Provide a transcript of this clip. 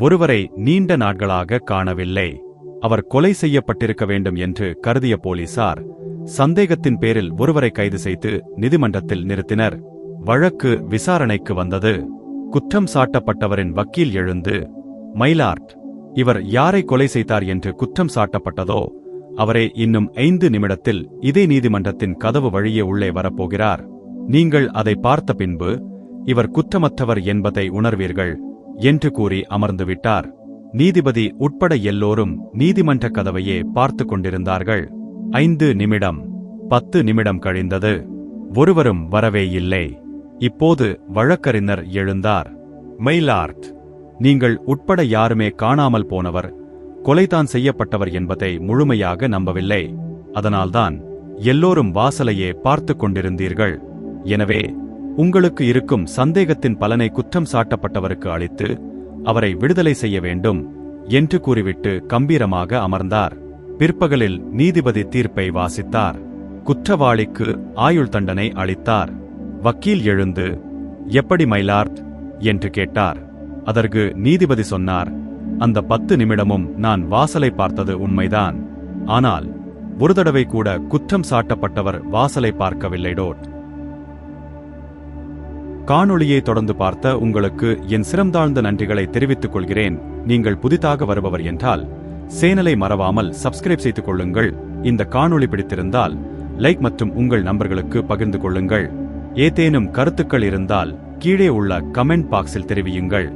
ஒருவரை நீண்ட நாட்களாக காணவில்லை. அவர் கொலை செய்யப்பட்டிருக்க வேண்டும் என்று கருதிய போலீசார் சந்தேகத்தின் பேரில் ஒருவரை கைது செய்து நீதிமன்றத்தில் நிறுத்தினர். வழக்கு விசாரணைக்கு வந்தது. குற்றம் சாட்டப்பட்டவரின் வக்கீல் எழுந்து, மைலார்ட், இவர் யாரை கொலை செய்தார் என்று குற்றம் சாட்டப்பட்டதோ அவரே இன்னும் 5 நிமிடத்தில் இதே நீதிமன்றத்தின் கதவு வழியே உள்ளே வரப்போகிறார். நீங்கள் அதை பார்த்த பின்பு இவர் குற்றமற்றவர் என்பதை உணர்வீர்கள் என்று கூறி அமர்ந்துவிட்டார். நீதிபதி உட்பட எல்லோரும் நீதிமன்ற கதவையே பார்த்து கொண்டிருந்தார்கள். 5 நிமிடம், 10 நிமிடம் கழிந்தது. ஒருவரும் வரவே இல்லை. இப்போது வழக்கறிஞர் எழுந்தார். மைலார்ட், நீங்கள் உட்பட யாருமே காணாமல் போனவர், கொலைதான் செய்யப்பட்டவர் என்பதை முழுமையாக நம்பவில்லை. அதனால்தான் எல்லோரும் வாசலையே பார்த்து கொண்டிருந்தீர்கள். எனவே உங்களுக்கு இருக்கும் சந்தேகத்தின் பலனை குற்றம் சாட்டப்பட்டவருக்கு அளித்து அவரை விடுதலை செய்ய வேண்டும் என்று கூறிவிட்டு கம்பீரமாக அமர்ந்தார். பிற்பகலில் நீதிபதி தீர்ப்பை வாசித்தார். குற்றவாளிக்கு ஆயுள் தண்டனை அளித்தார். வக்கீல் எழுந்து, எப்படி மைலார்ட் என்று கேட்டார். அதற்கு நீதிபதி சொன்னார், அந்த 10 நிமிடமும் நான் வாசலை பார்த்தது உண்மைதான். ஆனால் ஒரு தடவை கூட குற்றம் சாட்டப்பட்டவர் வாசலை பார்க்கவில்லை. காணொளியை தொடர்ந்து பார்த்த உங்களுக்கு என் சிரம்தாழ்ந்த நன்றிகளை தெரிவித்துக் கொள்கிறேன். நீங்கள் புதிதாக வருபவர் என்றால் சேனலை மறவாமல் சப்ஸ்கிரைப் செய்து கொள்ளுங்கள். இந்த காணொளி பிடித்திருந்தால் லைக் மற்றும் உங்கள் நண்பர்களுக்கு பகிர்ந்து கொள்ளுங்கள். ஏதேனும் கருத்துக்கள் இருந்தால் கீழே உள்ள கமெண்ட் பாக்ஸில் தெரிவியுங்கள்.